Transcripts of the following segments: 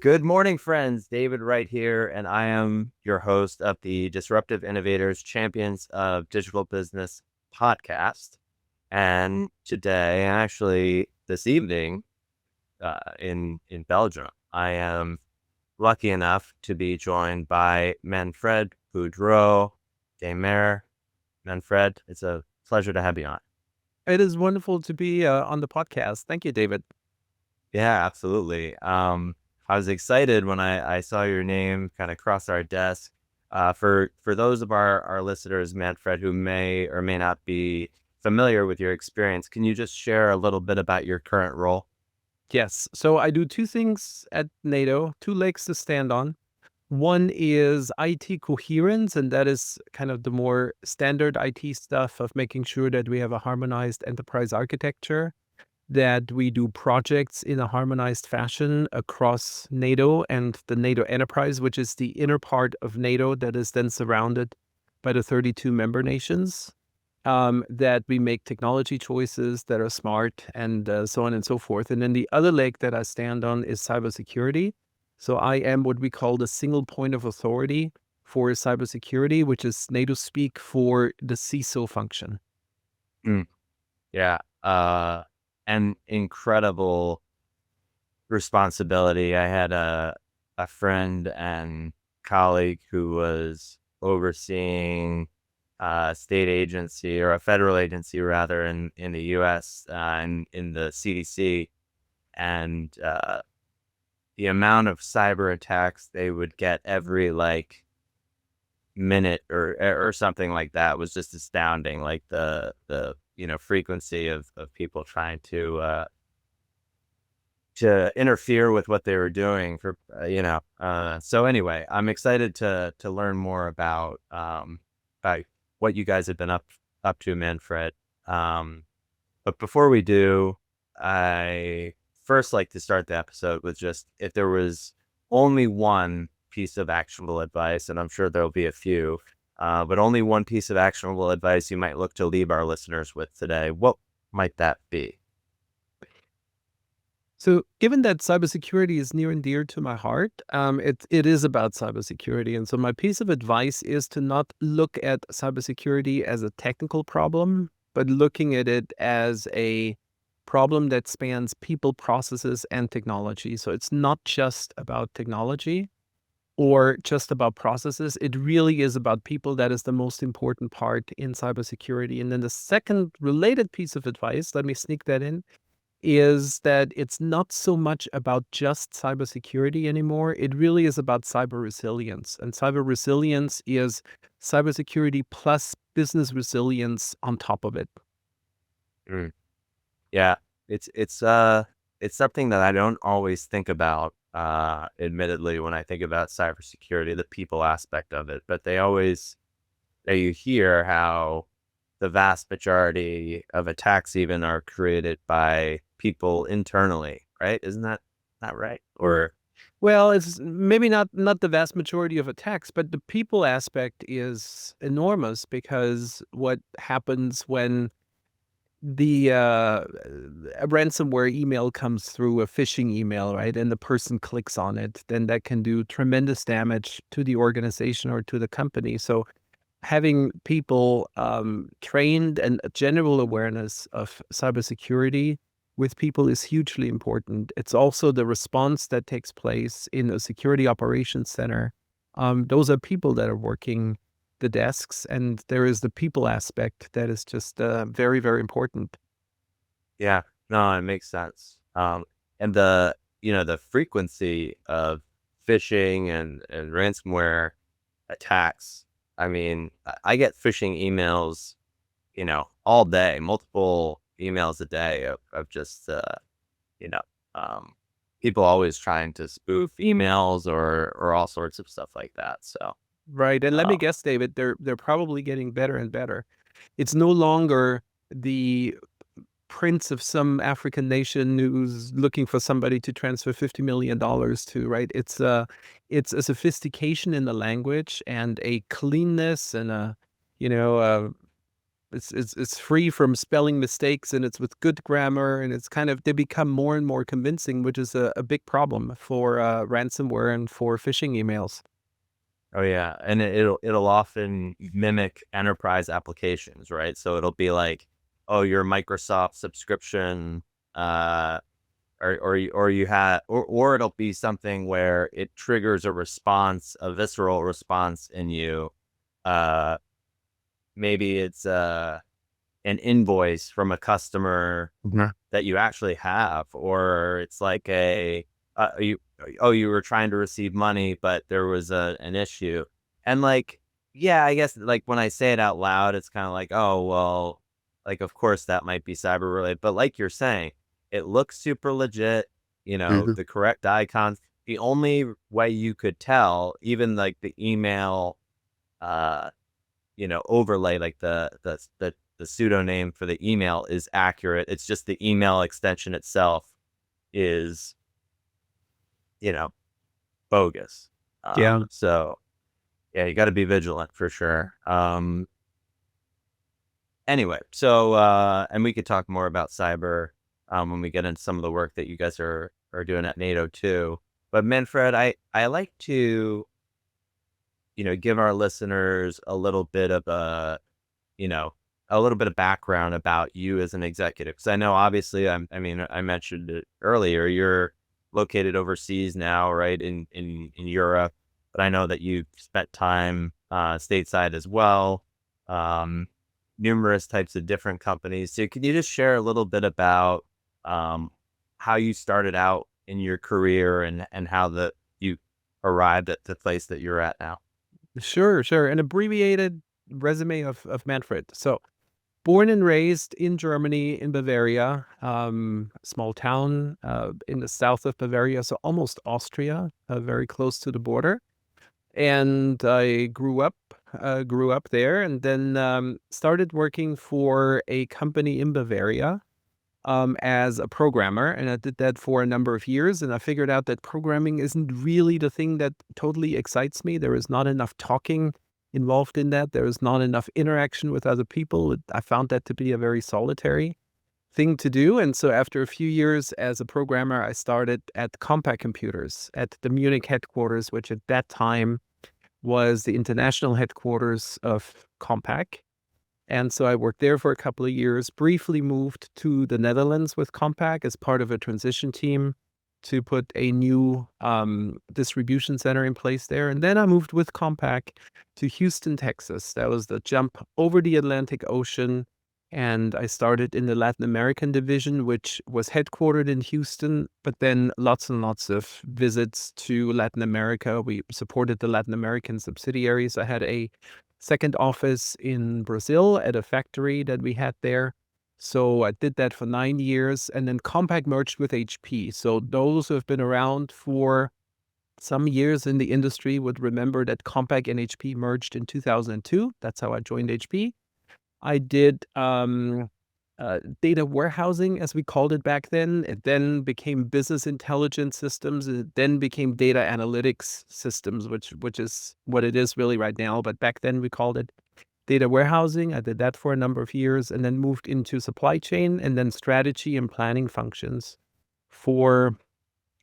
Good morning, friends. David Wright here, and I am your host of the Disruptive Innovators Champions of Digital Business podcast. And today, actually, this evening, in Belgium, I am lucky enough to be joined by Manfred Boudreaux-Dehmer. Manfred, it's a pleasure to have you on. It is wonderful to be on the podcast. Thank you, David. Yeah, absolutely. I was excited when I saw your name kind of cross our desk. For those of our listeners, Manfred, who may or may not be familiar with your experience, can you just share a little bit about your current role? Yes. So I do two things at NATO, two legs to stand on. One is IT coherence, and that is kind of the more standard IT stuff of making sure that we have a harmonized enterprise architecture, that we do projects in a harmonized fashion across NATO and the NATO enterprise, which is the inner part of NATO that is then surrounded by the 32 member nations. That we make technology choices that are smart and so on and so forth. And then the other leg that I stand on is cybersecurity. So I am what we call the single point of authority for cybersecurity, which is NATO speak for the CISO function. Mm, yeah, an incredible responsibility. I had a friend and colleague who was overseeing a state agency or a federal agency rather in the U.S. In the CDC, and the amount of cyber attacks they would get every like minute or something like that was just astounding. Like the frequency of people trying to interfere with what they were doing so anyway, I'm excited to learn more about what you guys have been up to, Manfred. But before we do, I first like to start the episode with just if there was only one piece of actionable advice, and I'm sure there'll be a few, but only one piece of actionable advice you might look to leave our listeners with today, what might that be? So, given that cybersecurity is near and dear to my heart, it is about cybersecurity. And so, my piece of advice is to not look at cybersecurity as a technical problem, but looking at it as a problem that spans people, processes, and technology. So, it's not just about technology or just about processes. It really is about people. That is the most important part in cybersecurity. And then the second related piece of advice, let me sneak that in, is that it's not so much about just cybersecurity anymore. It really is about cyber resilience. And cyber resilience is cybersecurity plus business resilience on top of it. Mm. Yeah, it's something that I don't always think about, admittedly, when I think about cybersecurity, the people aspect of it. But you hear how the vast majority of attacks even are created by people internally, right? Isn't that not right? Or Well, it's maybe not the vast majority of attacks, but the people aspect is enormous because what happens when the a ransomware email comes through, a phishing email, right? And the person clicks on it, then that can do tremendous damage to the organization or to the company. So having people trained and a general awareness of cybersecurity with people is hugely important. It's also the response that takes place in a security operations center. Those are people that are working the desks, and there is the people aspect that is just very, very important. yeah, no, it makes sense. And the frequency of phishing and ransomware attacks. I mean, I get phishing emails, all day, multiple emails a day of just, you know, um, people always trying to spoof emails or all sorts of stuff like that. So, Right. And let uh, me guess, David, they're probably getting better and better. It's no longer the prince of some African nation who's looking for somebody to transfer $50 million to, right? It's a sophistication in the language and a cleanness and a, you know, it's free from spelling mistakes, and it's with good grammar, and it's kind of they become more and more convincing, which is a big problem for ransomware and for phishing emails. Oh yeah, and it'll often mimic enterprise applications, right? So it'll be like, oh, your Microsoft subscription, or you had, or it'll be something where it triggers a response, a visceral response in you. Uh, Maybe it's an invoice from a customer that you actually have, or it's like you you were trying to receive money, but there was an issue, and like yeah, I guess like when I say it out loud, it's kind of like oh well, like of course that might be cyber related, but like you're saying, it looks super legit, Mhm. the correct icons. The only way you could tell, even like the email, uh, overlay, like the pseudonym for the email is accurate. It's just the email extension itself is, you know, bogus. Yeah. So yeah, you got to be vigilant for sure. Anyway, so and we could talk more about cyber when we get into some of the work that you guys are doing at NATO too. But Manfred, I like to give our listeners a little bit of you know, a little bit of background about you as an executive. Because I know, obviously, I mean, I mentioned it earlier. You're located overseas now, right, in Europe. But I know that you've spent time stateside as well. Um, Numerous types of different companies. So, can you just share a little bit about um, how you started out in your career and how you arrived at the place that you're at now? Sure, sure. An abbreviated resume of Manfred. So, born and raised in Germany, in Bavaria, small town in the south of Bavaria, so almost Austria, very close to the border. And I grew up there, and then started working for a company in Bavaria as a programmer, and I did that for a number of years. And I figured out that programming isn't really the thing that totally excites me. There is not enough talking involved in that. There is not enough interaction with other people. I found that to be a very solitary thing to do. And so after a few years as a programmer, I started at Compaq Computers at the Munich headquarters, which at that time was the international headquarters of Compaq. And so I worked there for a couple of years, briefly moved to the Netherlands with Compaq as part of a transition team to put a new distribution center in place there. And then I moved with Compaq to Houston, Texas. That was the jump over the Atlantic Ocean. And I started in the Latin American division, which was headquartered in Houston, but then lots and lots of visits to Latin America. We supported the Latin American subsidiaries. I had a second office in Brazil at a factory that we had there. So I did that for 9 years, and then Compaq merged with HP. So those who have been around for some years in the industry would remember that Compaq and HP merged in 2002. That's how I joined HP. I did data warehousing, as we called it back then. It then became business intelligence systems. It then became data analytics systems, which is what it is really right now. But back then we called it data warehousing. I did that for a number of years, and then moved into supply chain and then strategy and planning functions for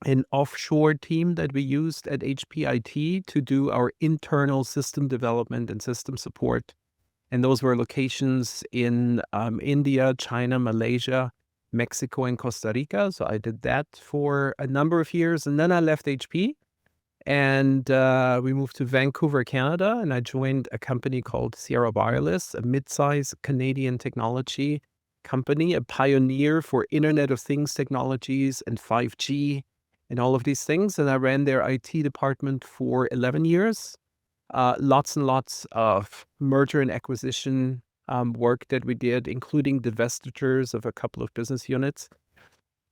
an offshore team that we used at HPIT to do our internal system development and system support. And those were locations in India, China, Malaysia, Mexico, and Costa Rica. So I did that for a number of years. And then I left HP and we moved to Vancouver, Canada. And I joined a company called Sierra Wireless, a mid-size Canadian technology company, a pioneer for Internet of Things technologies and 5G and all of these things. And I ran their IT department for 11 years. Lots and lots of merger and acquisition work that we did, including divestitures of a couple of business units.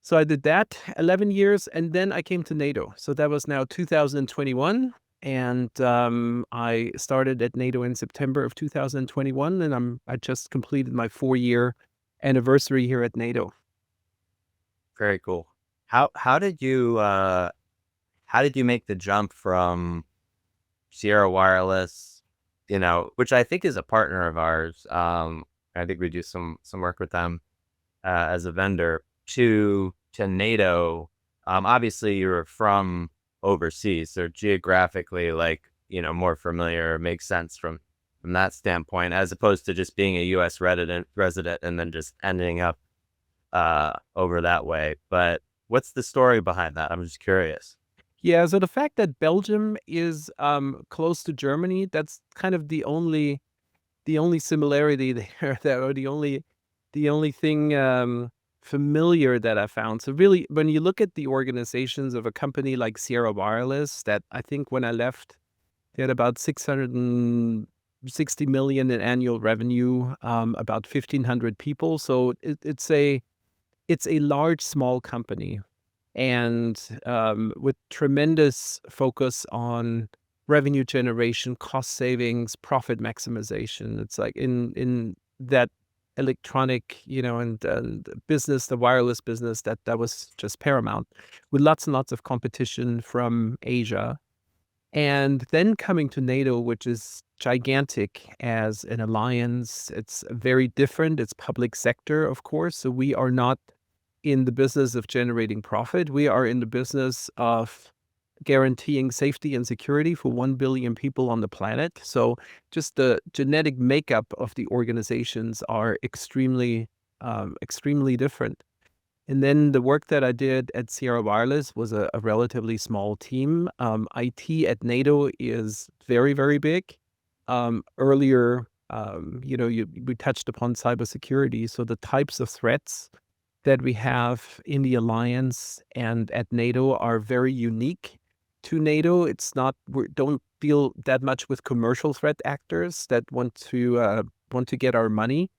So I did that 11 years, and then I came to NATO. So that was now 2021, and I started at NATO in September of 2021, and I just completed my 4-year anniversary here at NATO. Very cool. How did you make the jump from Sierra Wireless, which I think is a partner of ours, I think we do some work with them as a vendor to NATO. Obviously, you're from overseas, so geographically, like more familiar, makes sense from that standpoint, as opposed to just being a U.S. resident and then just ending up over that way. But what's the story behind that? I'm just curious. Yeah, so the fact that Belgium is close to Germany, that's kind of the only similarity there, that or the only thing familiar that I found. So really, when you look at the organizations of a company like Sierra Wireless, that I think when I left, they had about 660 million in annual revenue, about 1,500 people. So it's a large, small company, and with tremendous focus on revenue generation, cost savings, profit maximization. It's like in that electronic, and business, the wireless business, that was just paramount, with lots and lots of competition from Asia. And then coming to NATO, which is gigantic as an alliance, it's very different. It's public sector, of course. So we are not in the business of generating profit. We are in the business of guaranteeing safety and security for 1 billion people on the planet. So just the genetic makeup of the organizations are extremely different. And then the work that I did at Sierra Wireless was a relatively small team. IT at NATO is very, very big. Earlier, we touched upon cybersecurity. So the types of threats that we have in the alliance and at NATO are very unique to NATO. It's not, we don't deal that much with commercial threat actors that want to get our money.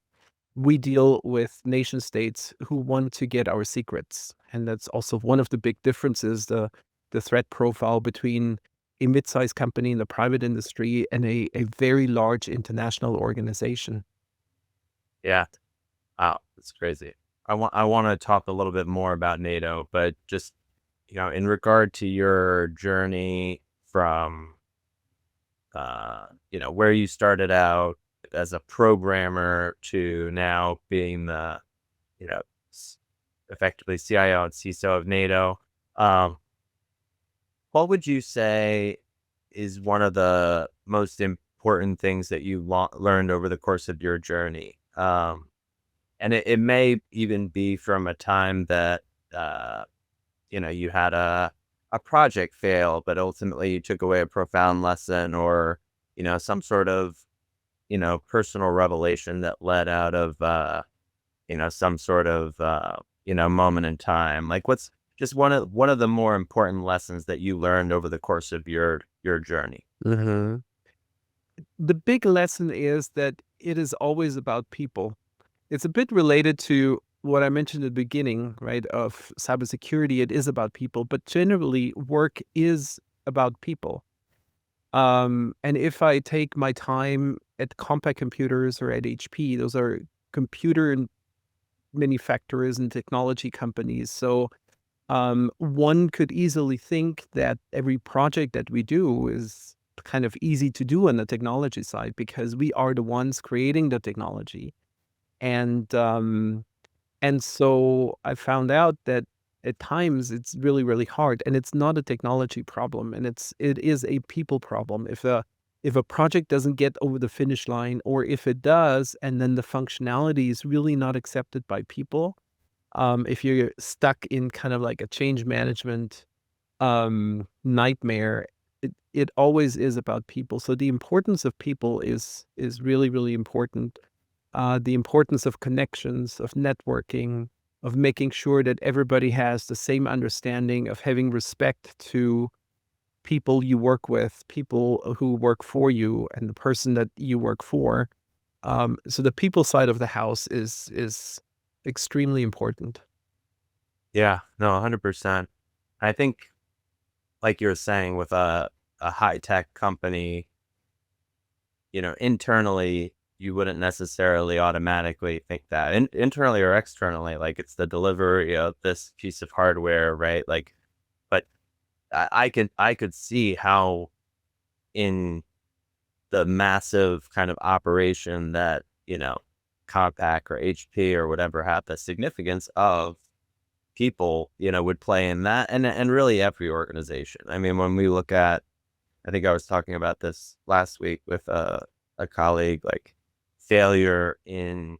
We deal with nation states who want to get our secrets. And that's also one of the big differences, the threat profile between a mid-sized company in the private industry and a very large international organization. Yeah. Wow, that's crazy. I want to talk a little bit more about NATO, but just in regard to your journey from where you started out as a programmer to now being the you know s- effectively CIO and CISO of NATO. Um, what would you say is one of the most important things that you learned over the course of your journey? And it may even be from a time that you had a project fail, but ultimately you took away a profound lesson, or some sort of personal revelation that led out of some sort of moment in time. Like, what's just one of the more important lessons that you learned over the course of your journey? Mhm. The big lesson is that it is always about people. It's a bit related to what I mentioned at the beginning, right, of cybersecurity. It is about people, but generally, work is about people. And if I take my time at Compaq Computers or at HP, those are computer and manufacturers and technology companies. So one could easily think that every project that we do is kind of easy to do on the technology side because we are the ones creating the technology. And so I found out that at times it's really, really hard, and it's not a technology problem, and it is a people problem. If a project doesn't get over the finish line, or if it does, and then the functionality is really not accepted by people, if you're stuck in kind of like a change management nightmare, it always is about people. So the importance of people is really, really important. The importance of connections, of networking, of making sure that everybody has the same understanding, of having respect to people you work with, people who work for you, and the person that you work for. So the people side of the house is extremely important. Yeah, no, 100%. I think, like you were saying, with a high tech company, internally, you wouldn't necessarily automatically think that internally or externally, like it's the delivery of this piece of hardware, right? Like, but I could see how in the massive kind of operation that, Compaq or HP or whatever had the significance of people, would play in that, and really every organization. I mean, when we look at, I think I was talking about this last week with a colleague, like failure in,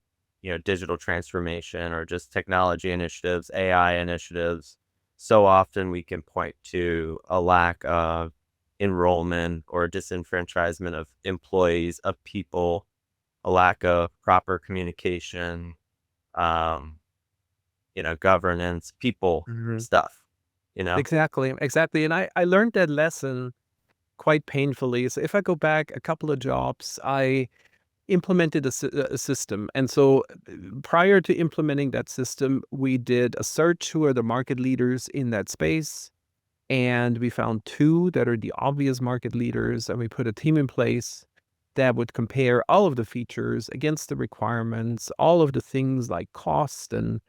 digital transformation or just technology initiatives, AI initiatives. So often we can point to a lack of enrollment or disenfranchisement of employees, of people, a lack of proper communication, um, governance, people Mhm. stuff, you know? Exactly, exactly, and I learned that lesson quite painfully. So if I go back a couple of jobs, I implemented a system, and so prior to implementing that system, we did a search who are the market leaders in that space, and we found 2 that are the obvious market leaders, and we put a team in place that would compare all of the features against the requirements, all of the things like cost and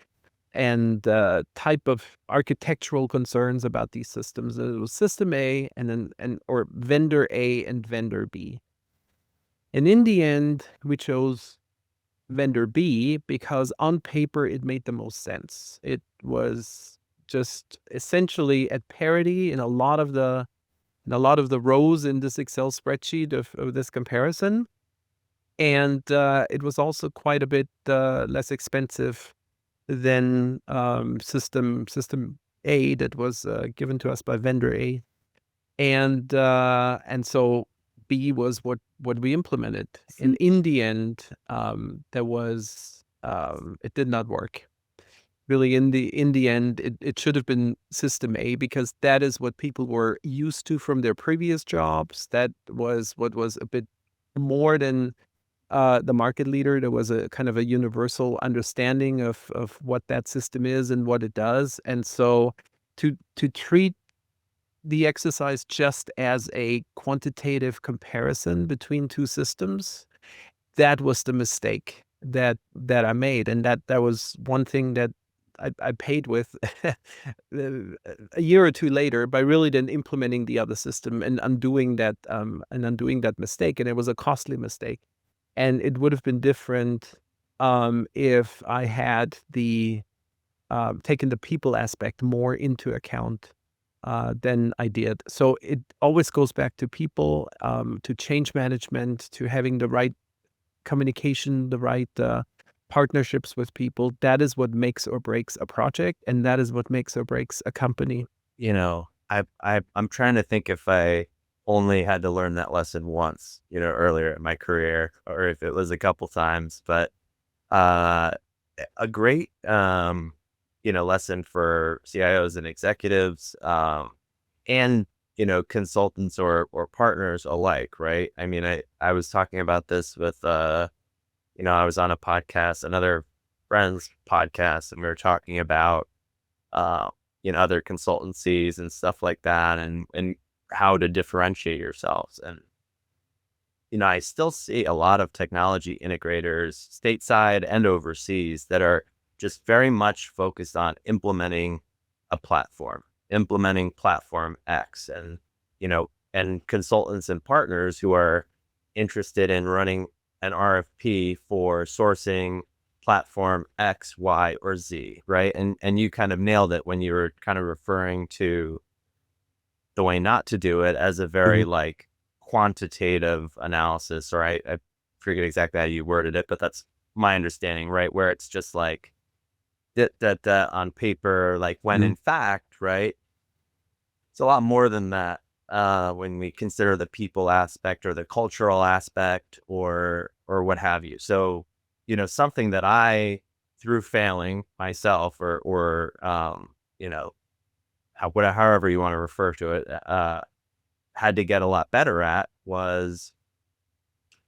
type of architectural concerns about these systems. It was system A and then or vendor A and vendor B. And in the end, we chose vendor B because on paper it made the most sense. It was just essentially at parity in a lot of the rows in this Excel spreadsheet of this comparison. And it was also quite a bit less expensive than system A that was given to us by vendor A. And so B was what we implemented. And in the end, there was it did not work. Really, in the end, it should have been system A because that is what people were used to from their previous jobs. That was what was a bit more than the market leader. There was a kind of a universal understanding of what that system is and what it does. And so to treat the exercise just as a quantitative comparison between 2 systems, that was the mistake that I made, and that was one thing that I paid with a year or 2 later by really then implementing the other system and undoing that mistake, and it was a costly mistake. And it would have been different, if I had taken the people aspect more into account, than I did. So it always goes back to people, to change management, to having the right communication, the right, partnerships with people. That is what makes or breaks a project, and that is what makes or breaks a company. I'm trying to think if I only had to learn that lesson once, earlier in my career, or if it was a couple times, but uh, a great, lesson for CIOs and executives, and, consultants or partners alike, right? I mean, I was talking about this with, I was on a podcast, another friend's podcast, and we were talking about, uh, other consultancies and stuff like that, and how to differentiate yourselves. And, I still see a lot of technology integrators stateside and overseas that are just very much focused on implementing platform X, and consultants and partners who are interested in running an RFP for sourcing platform X, Y, or Z, right? And you kind of nailed it when you were kind of referring to the way not to do it as a very Mhm. like quantitative analysis, or I forget exactly how you worded it, but that's my understanding, right? Where it's just like that on paper, like when Mhm. in fact, right, it's a lot more than that. When we consider the people aspect or the cultural aspect or what have you. So, something that I, through failing myself or however you want to refer to it, had to get a lot better at was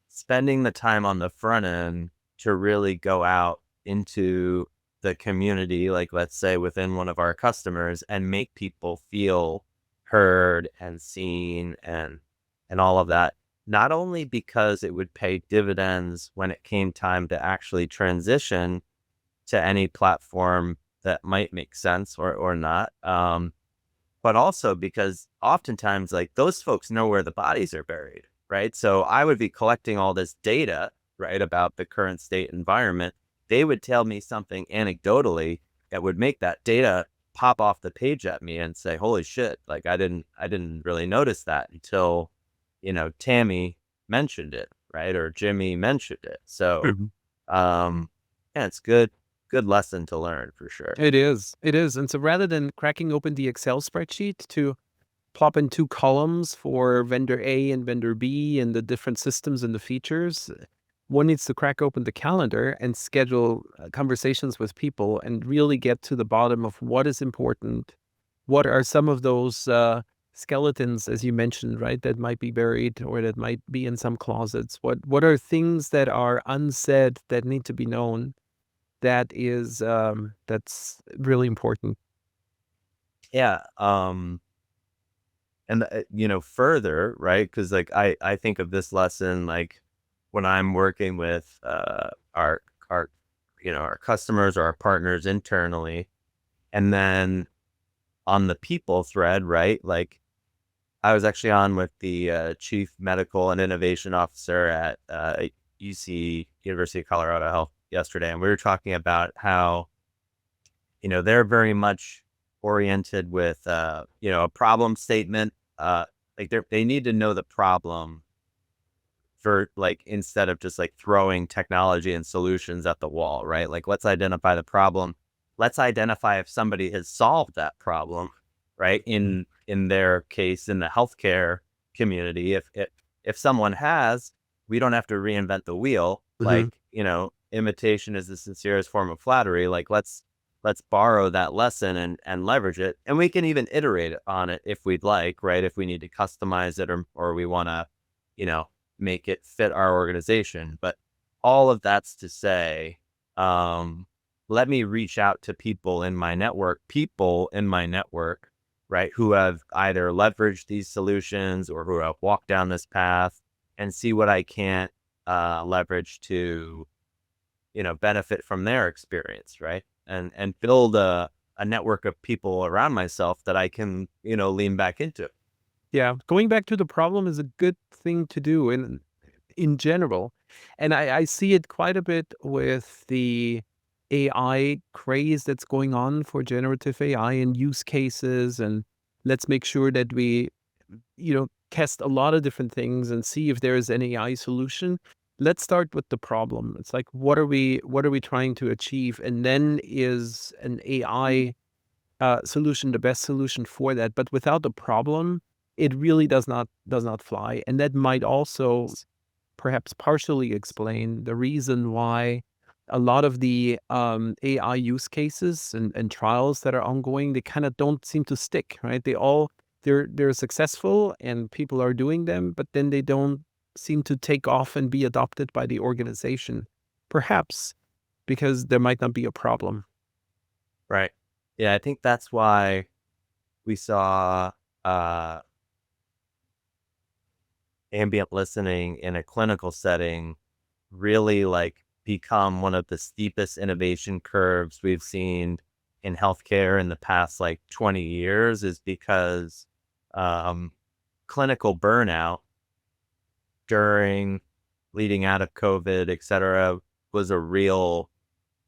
spending the time on the front end to really go out into the community, like let's say within one of our customers, and make people feel heard and seen and all of that. Not only because it would pay dividends when it came time to actually transition to any platform that might make sense or not. But also because oftentimes, like, those folks know where the bodies are buried, right? So I would be collecting all this data, right, about the current state environment, they would tell me something anecdotally that would make that data pop off the page at me and say, "Holy shit, like I didn't really notice that until, Tammy mentioned it, right? Or Jimmy mentioned it." So, Mhm. um, yeah, it's good lesson to learn for sure. It is. It is. And so rather than cracking open the Excel spreadsheet to plop in 2 columns for vendor A and vendor B and the different systems and the features, one needs to crack open the calendar and schedule conversations with people and really get to the bottom of what is important. What are some of those skeletons, as you mentioned, right, that might be buried or that might be in some closets? What are things that are unsaid that need to be known? That's really important. Yeah, and, further, right? Because like, I think of this lesson, like, when I'm working with, our our customers or our partners internally, and then on the people thread, right? Like, I was actually on with the, chief medical and innovation officer at, UC, University of Colorado Health yesterday, and we were talking about how, they're very much oriented with, a problem statement. Like they need to know the problem for like instead of just like throwing technology and solutions at the wall, right? Like let's identify the problem. Let's identify if somebody has solved that problem, right? In their case, in the healthcare community, if someone has, we don't have to reinvent the wheel. Mhm. Like, imitation is the sincerest form of flattery. Like let's borrow that lesson and leverage it. And we can even iterate on it if we'd like, right? If we need to customize it or we want to, you know, make it fit our organization. But all of that's to say, um, let me reach out to people in my network, right, who have either leveraged these solutions or who have walked down this path and see what I can't leverage to, benefit from their experience, right? And build a network of people around myself that I can, lean back into. Yeah, going back to the problem is a good thing to do in general, and I see it quite a bit with the AI craze that's going on for generative AI and use cases, and let's make sure that we, test a lot of different things and see if there is an AI solution. Let's start with the problem. It's like, what are we trying to achieve? And then is an AI solution the best solution for that? But without the problem, it really does not fly. And that might also perhaps partially explain the reason why a lot of the AI use cases and trials that are ongoing, they kind of don't seem to stick, right? They're successful and people are doing them, but then they don't seem to take off and be adopted by the organization. Perhaps because there might not be a problem. Right. Yeah, I think that's why we saw uh, ambient listening in a clinical setting really like become one of the steepest innovation curves we've seen in healthcare in the past like 20 years is because um, clinical burnout during leading out of COVID, et cetera, was a real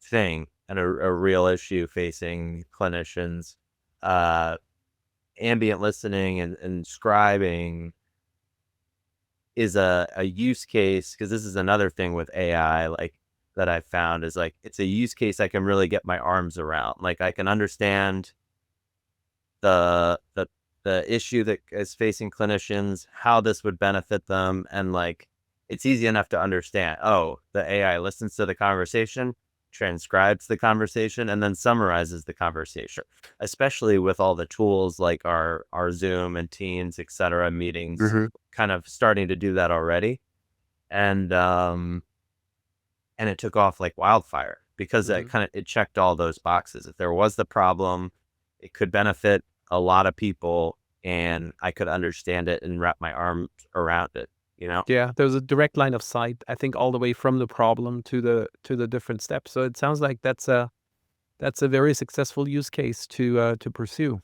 thing and a real issue facing clinicians. Uh, Ambient listening and scribing is a use case because this is another thing with AI, like that I found is like it's a use case I can really get my arms around. Like I can understand the the the issue that is facing clinicians, how this would benefit them, and like it's easy enough to understand. Oh, the AI listens to the conversation, transcribes the conversation, and then summarizes the conversation. Especially with all the tools like our Zoom and Teams, et cetera, meetings, Mhm. kind of starting to do that already. And and it took off like wildfire because Mhm. it checked all those boxes. If there was the problem, it could benefit a lot of people, and I could understand it and wrap my arms around it, you know? Yeah, there's a direct line of sight, I think, all the way from the problem to the different steps. So it sounds like that's a very successful use case to pursue.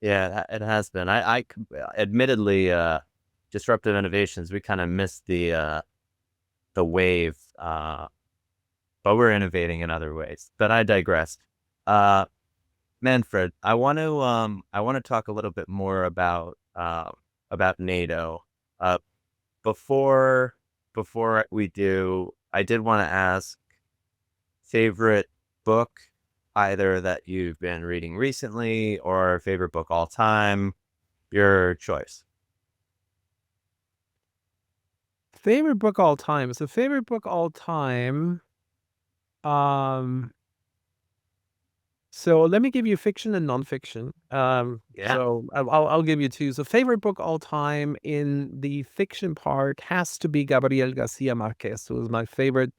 Yeah, it has been. Admittedly, disruptive innovations, we kind of missed the the wave, but we're innovating in other ways. But I digress. Uh, Manfred, I want to talk a little bit more about NATO. Uh, before before we do, I did want to ask favorite book, either that you've been reading recently or favorite book all time. Your choice. Favorite book all time. So favorite book all time. Um, so let me give you fiction and nonfiction. Yeah. So I'll give you two. So favorite book all time in the fiction part has to be Gabriel Garcia Marquez, who is my favorite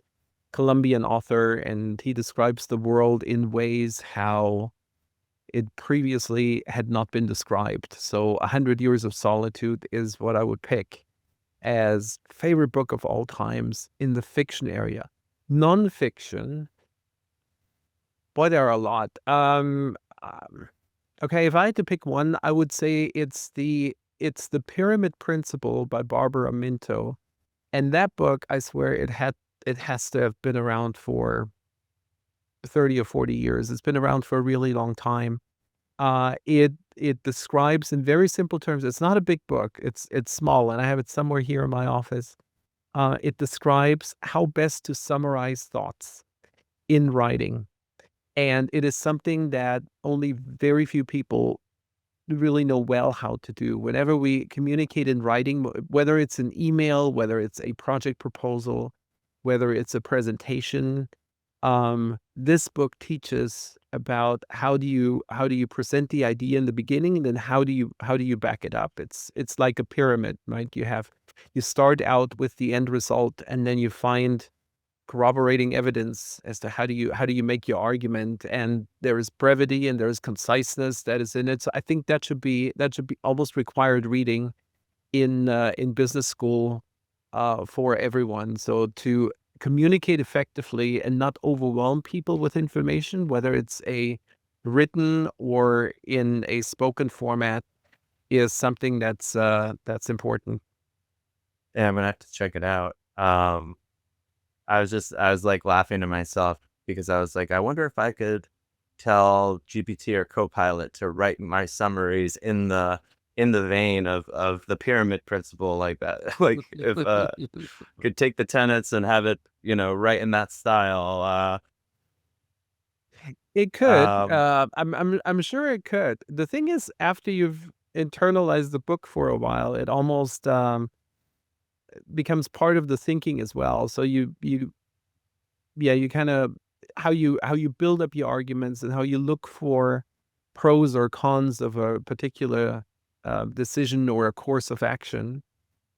Colombian author, and he describes the world in ways how it previously had not been described. So 100 Years of Solitude is what I would pick as favorite book of all times in the fiction area. Nonfiction, boy, there are a lot. Okay, if I had to pick one, I would say it's the Pyramid Principle by Barbara Minto. And that book, I swear, it has to have been around for 30 or 40 years. It's been around for a really long time. It describes in very simple terms. It's not a big book. It's small, and I have it somewhere here in my office. It describes how best to summarize thoughts in writing, and it is something that only very few people really know well how to do. Whenever we communicate in writing, whether it's an email, whether it's a project proposal, whether it's a presentation, this book teaches about how do you present the idea in the beginning, and then how do you back it up. It's like a pyramid, right? You start out with the end result, and then you find corroborating evidence as to how do you make your argument, and there is brevity and there is conciseness that is in it. So I think that should be almost required reading in business school for everyone. So to communicate effectively and not overwhelm people with information, whether it's a written or in a spoken format, is something that's important. Yeah, I'm gonna have to check it out. I was like laughing to myself because I was like, I wonder if I could tell GPT or Copilot to write my summaries in the vein of the pyramid principle like that. Like if could take the tenets and have it, write in that style. It could. Um, I'm sure it could. The thing is, after you've internalized the book for a while, it almost becomes part of the thinking as well. So you kind of how you build up your arguments and how you look for pros or cons of a particular decision or a course of action.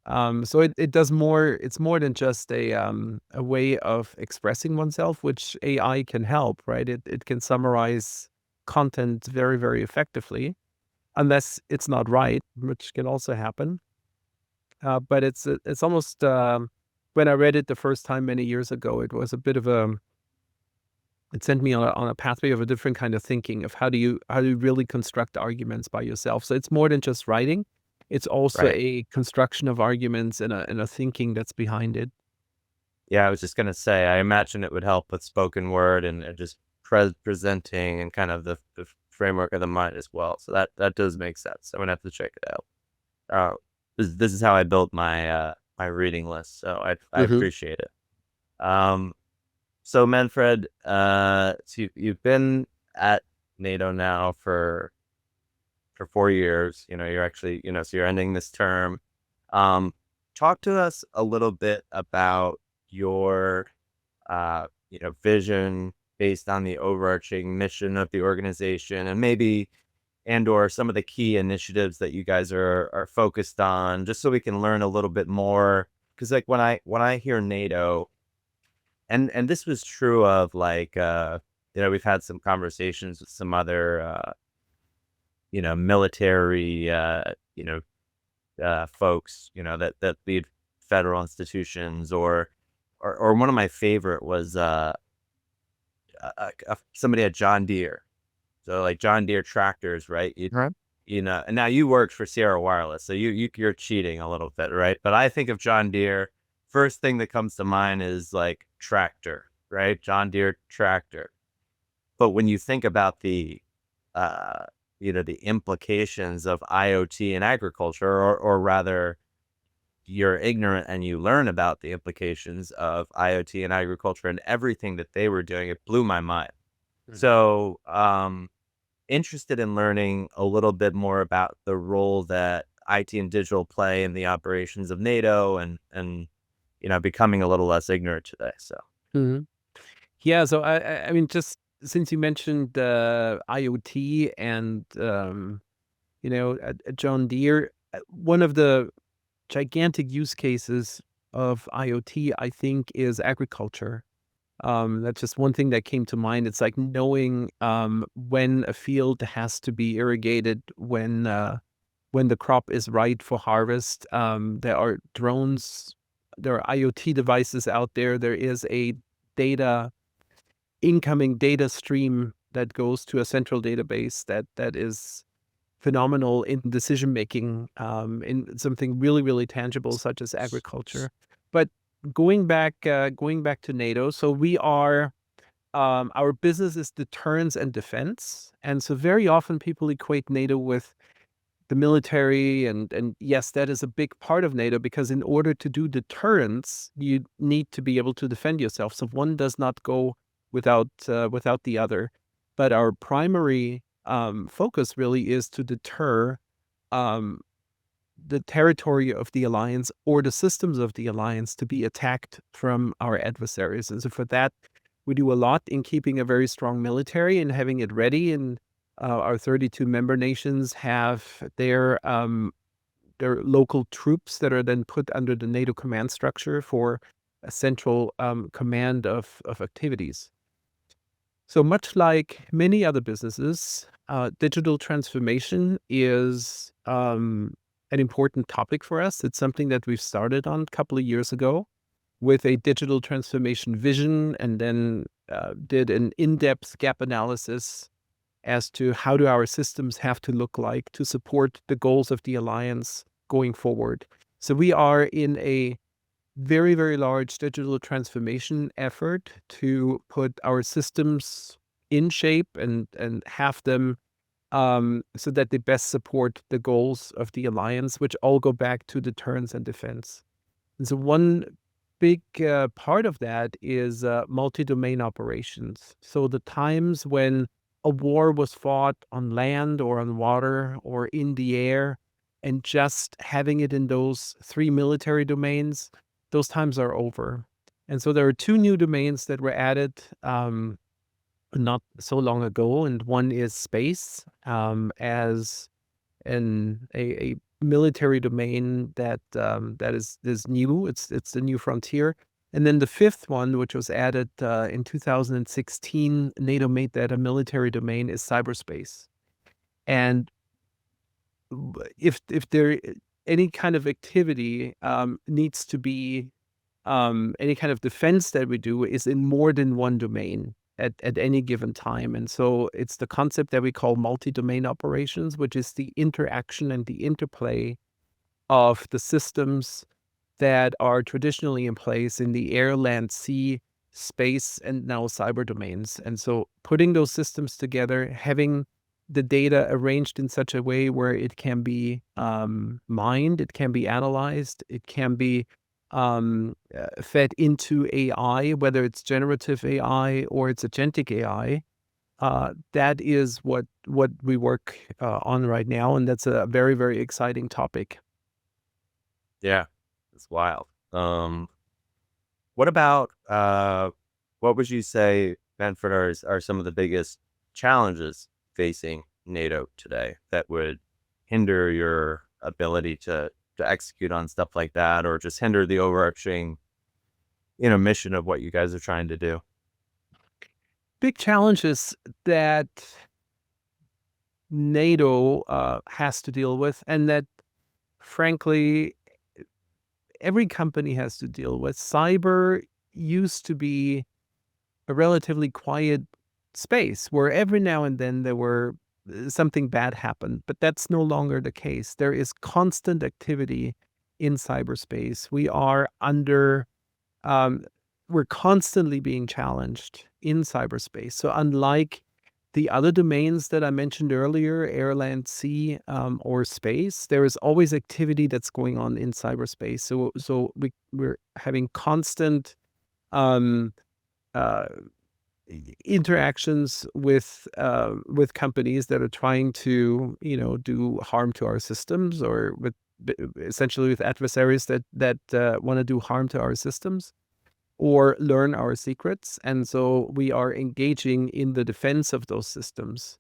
So it does more. It's more than just a way of expressing oneself, which AI can help, right? It can summarize content very, very effectively, unless it's not right, which can also happen. But it's almost when I read it the first time many years ago, it was a bit of a it sent me on a pathway of a different kind of thinking of how do you really construct arguments by yourself. So it's more than just writing. It's also right. a construction of arguments and a thinking that's behind it. Yeah, I was just gonna say, I imagine it would help with spoken word and just presenting and kind of the framework of the mind as well. So that does make sense. I'm gonna have to check it out. This is how I built my reading list, so I Mhm. appreciate it. Um, so Manfred, so you've been at NATO now for 4 years. You're actually, so you're ending this term. Um, Talk to us a little bit about your, vision based on the overarching mission of the organization, and maybe and or some of the key initiatives that you guys are focused on, just so we can learn a little bit more. Because like when I hear NATO, and this was true of like we've had some conversations with some other military folks, that lead federal institutions, or one of my favorite was somebody at John Deere. So like John Deere tractors, right? Right. And now you worked for Sierra Wireless, so you're cheating a little bit, right? But I think of John Deere first thing that comes to mind is like tractor, right? John Deere tractor. But when you think about uh, the implications of IoT in agriculture, or rather, you're ignorant and you learn about the implications of IoT in agriculture and everything that they were doing, it blew my mind. Mhm. So, interested in learning a little bit more about the role that IT and digital play in the operations of NATO, and becoming a little less ignorant today. So, Mhm. Yeah, so I mean, just since you mentioned IoT and John Deere, one of the gigantic use cases of IoT, I think, is agriculture. That's just one thing that came to mind. It's like knowing when a field has to be irrigated, when the crop is right for harvest. There are drones, there are IoT devices out there. There is a data incoming data stream that goes to a central database that is phenomenal in decision making, in something really, really tangible such as agriculture. But going back to NATO, so we are our business is deterrence and defense, and so very often people equate NATO with the military, and yes, that is a big part of NATO because in order to do deterrence, you need to be able to defend yourself. So one does not go without the other. But our primary focus really is to deter um, the territory of the alliance or the systems of the alliance to be attacked from our adversaries. And so for that, we do a lot in keeping a very strong military and having it ready. And our 32 member nations have their local troops that are then put under the NATO command structure for a central command of activities. So much like many other businesses, digital transformation is an important topic for us. It's something that we've started on a couple of years ago with a digital transformation vision, and then did an in-depth gap analysis as to how do our systems have to look like to support the goals of the alliance going forward. So we are in a very, very large digital transformation effort to put our systems in shape and have them so that they best support the goals of the alliance, which all go back to deterrence and defense. And so one big part of that is multi-domain operations. So the times when a war was fought on land or on water or in the air, and just having it in those three military domains, those times are over. And so there are two new domains that were added not so long ago, and one is space as a military domain that is new. It's the new frontier. And then the fifth one, which was added in 2016, NATO made that a military domain, is cyberspace. And if there any kind of activity needs to be any kind of defense that we do is in more than one domain at any given time. And so it's the concept that we call multi-domain operations, which is the interaction and the interplay of the systems that are traditionally in place in the air, land, sea, space, and now cyber domains. And so putting those systems together, having the data arranged in such a way where it can be mined, it can be analyzed, it can be fed into AI, whether it's generative AI or it's agentic AI. That is what we work on right now, and that's a very, very exciting topic. yeah, it's wild. What about what would you say, Manfred, are some of the biggest challenges facing NATO today that would hinder your ability to execute on stuff like that, or just hinder the overarching mission of what you guys are trying to do? Big challenges that NATO has to deal with, and that frankly every company has to deal with. Cyber used to be a relatively quiet space where every now and then there were something bad happened, but that's no longer the case. There is constant activity in cyberspace. We are under, we're constantly being challenged in cyberspace. So unlike the other domains that I mentioned earlier, air, land, sea, or space, there is always activity that's going on in cyberspace. We're having constant um, uh, interactions with companies that are trying to, do harm to our systems, or essentially with adversaries that want to do harm to our systems or learn our secrets. And so we are engaging in the defense of those systems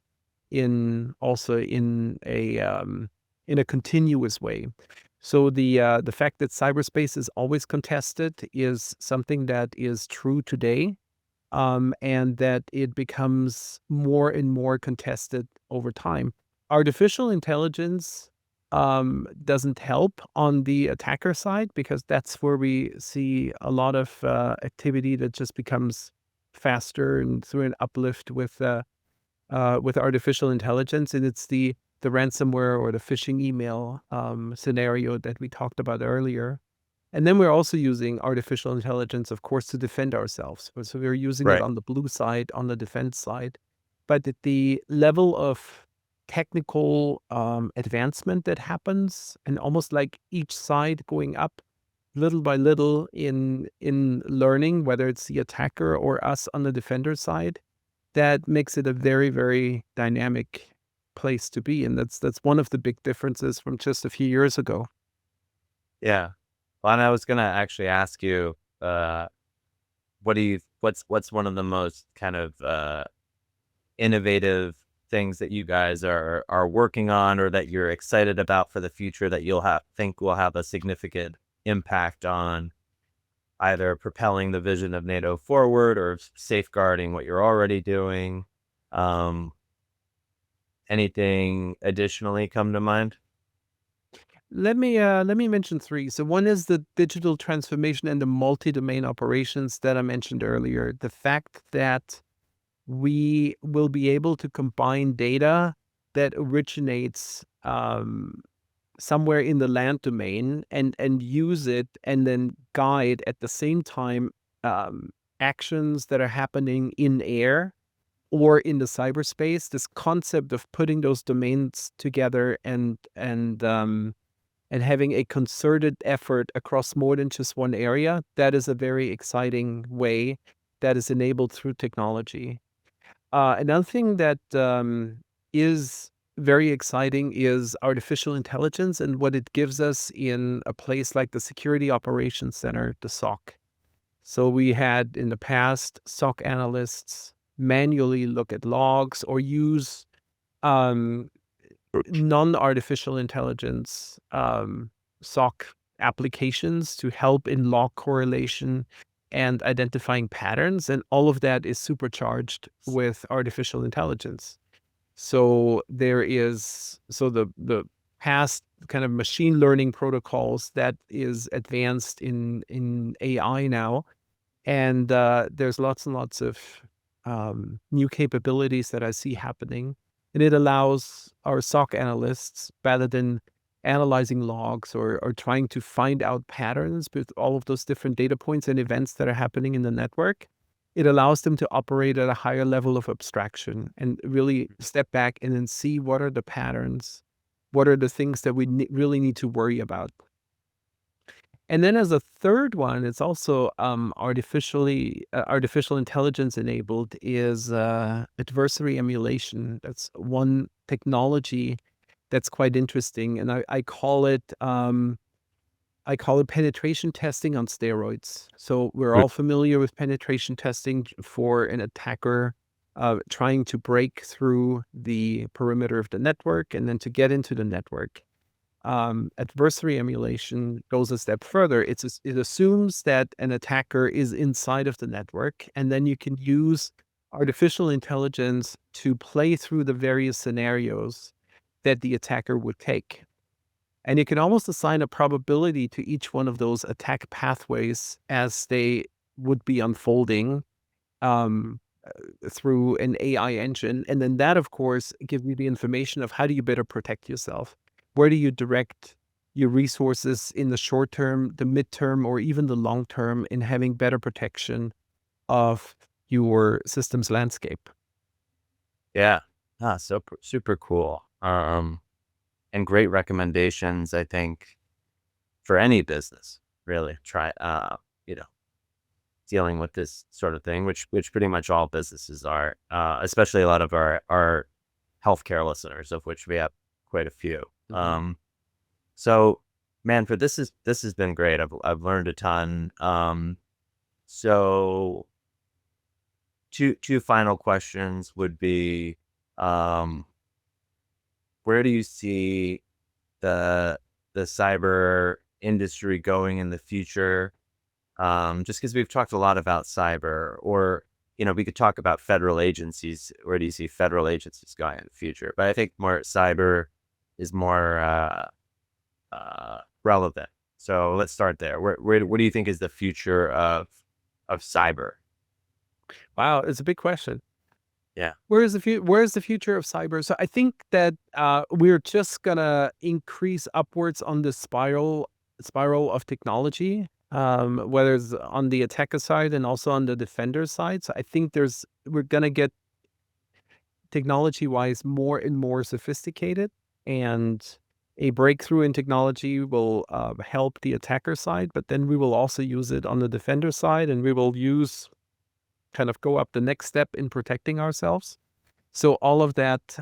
also in a continuous way. So the fact that cyberspace is always contested is something that is true today, and that it becomes more and more contested over time. Artificial intelligence doesn't help on the attacker side, because that's where we see a lot of activity that just becomes faster and through an uplift with artificial intelligence, and it's the ransomware or the phishing email scenario that we talked about earlier. And then we're also using artificial intelligence, of course, to defend ourselves. So we're using it Right. on the blue side, on the defense side. But at the level of technical advancement that happens, and almost like each side going up little by little in learning, whether it's the attacker or us on the defender side, that makes it a very, very dynamic place to be. And that's one of the big differences from just a few years ago. Yeah. Well, and I was gonna actually ask you, what's one of the most kind of innovative things that you guys are working on, or that you're excited about for the future, that think will have a significant impact on either propelling the vision of NATO forward or safeguarding what you're already doing? Um, Anything additionally come to mind? Let me mention three. So one is the digital transformation and the multi-domain operations that I mentioned earlier. The fact that we will be able to combine data that originates somewhere in the land domain, and use it, and then guide at the same time actions that are happening in air or in the cyberspace. This concept of putting those domains together, and having a concerted effort across more than just one area, that is a very exciting way that is enabled through technology. Another thing that is very exciting is artificial intelligence and what it gives us in a place like the Security Operations Center, the SOC. So we had in the past SOC analysts manually look at logs or use um, non-artificial intelligence SOC applications to help in log correlation and identifying patterns, and all of that is supercharged with artificial intelligence. So the past kind of machine learning protocols that is advanced in AI now, and there's lots and lots of new capabilities that I see happening. And it allows our SOC analysts, rather than analyzing logs or trying to find out patterns with all of those different data points and events that are happening in the network, it allows them to operate at a higher level of abstraction and really step back and then see what are the patterns, what are the things that we really need to worry about. And then as a third one, it's also artificial intelligence enabled, is adversary emulation. That's one technology that's quite interesting, and I call it penetration testing on steroids. So we're all familiar with penetration testing for an attacker trying to break through the perimeter of the network and then to get into the network. Adversary emulation goes a step further. It assumes that an attacker is inside of the network, and then you can use artificial intelligence to play through the various scenarios that the attacker would take. And you can almost assign a probability to each one of those attack pathways as they would be unfolding um, through an AI engine. And then that, of course, gives you the information of how do you better protect yourself? Where do you direct your resources in the short term, the midterm, or even the long term in having better protection of your systems landscape. Yeah. Ah, so super cool. And great recommendations, I think, for any business, really. Try, you know, dealing with this sort of thing, which pretty much all businesses are, especially a lot of our healthcare listeners, of which we have quite a few. Mhm. So, Manfred, this has been great. I've learned a ton. So two final questions would be, um, where do you see the cyber industry going in the future? Just because we've talked a lot about cyber, or we could talk about federal agencies. Where do you see federal agencies going in the future? But I think more cyber is more relevant. So let's start there. What do you think is the future of cyber? Wow, it's a big question. Yeah. Where is the future of cyber? So I think that we're just gonna increase upwards on the spiral of technology, whether it's on the attacker side and also on the defender side. So I think we're gonna get technology wise more and more sophisticated, and a breakthrough in technology will help the attacker side, but then we will also use it on the defender side, and we will use kind of go up the next step in protecting ourselves. So all of that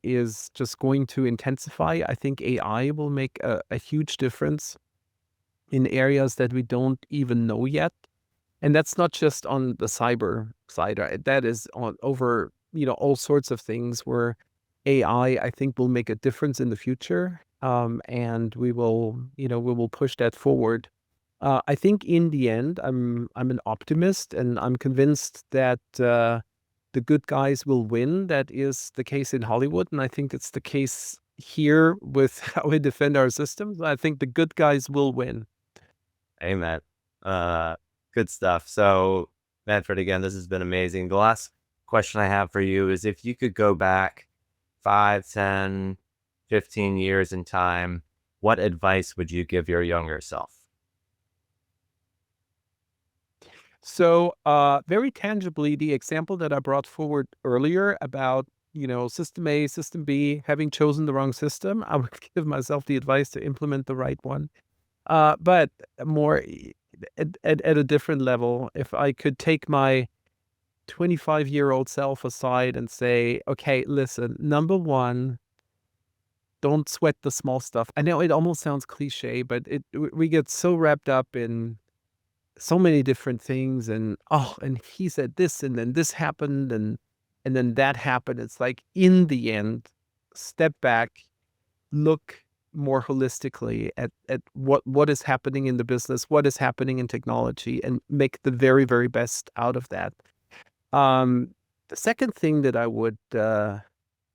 is just going to intensify. I think AI will make a huge difference in areas that we don't even know yet. And that's not just on the cyber side. That is on over, all sorts of things where AI, I think, will make a difference in the future. And we will push that forward. I think in the end, I'm an optimist, and I'm convinced that the good guys will win. That is the case in Hollywood, and I think it's the case here with how we defend our systems. I think the good guys will win. Amen. Uh, Good stuff. So, Manfred, again, this has been amazing. The last question I have for you is, if you could go back 5, 10, 15 years in time, what advice would you give your younger self? So, very tangibly, the example that I brought forward earlier about, system A, system B, having chosen the wrong system, I would give myself the advice to implement the right one. But more at a different level, if I could take my 25-year-old self aside and say, okay, listen, number one, don't sweat the small stuff. I know it almost sounds cliche, but we get so wrapped up in so many different things, and and he said this, and then this happened, and then that happened. It's like, in the end, step back, look more holistically at what is happening in the business, what is happening in technology, and make the very, very best out of that. The second thing that I would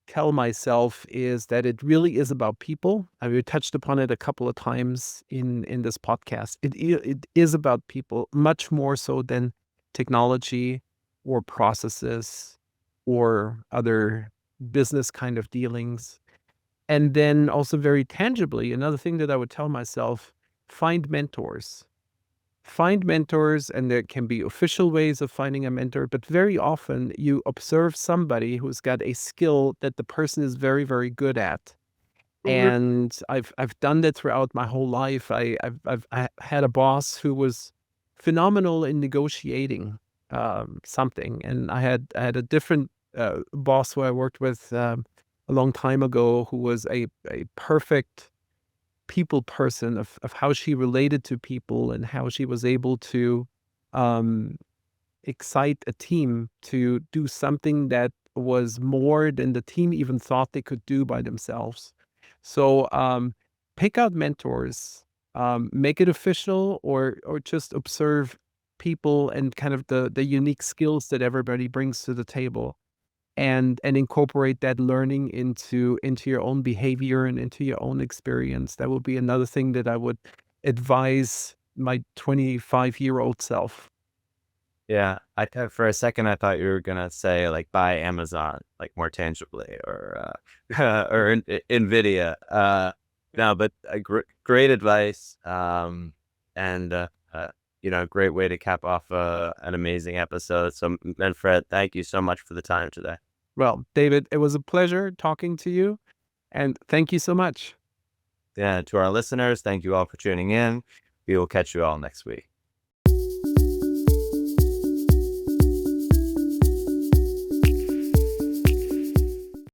tell myself is that it really is about people. I mean, we touched upon it a couple of times in this podcast. It is about people much more so than technology or processes or other business kind of dealings. And then also, very tangibly, another thing that I would tell myself: find mentors. Find mentors, and there can be official ways of finding a mentor, but very often you observe somebody who's got a skill that the person is very, very good at. And I've done that throughout my whole life. I had a boss who was phenomenal in negotiating something, and I had a different boss who I worked with a long time ago, who was a perfect people person of how she related to people and how she was able to um, excite a team to do something that was more than the team even thought they could do by themselves. So pick out mentors, make it official, or just observe people and kind of the unique skills that everybody brings to the table, and incorporate that learning into your own behavior and into your own experience. That would be another thing that I would advise my 25-year-old self. Yeah, for a second I thought you were gonna say, like, buy Amazon, like, more tangibly, or or Nvidia. No, but great advice. And great way to cap off an amazing episode. So, Manfred, thank you so much for the time today. Well, David, it was a pleasure talking to you, and thank you so much. Yeah, to our listeners, thank you all for tuning in. We will catch you all next week.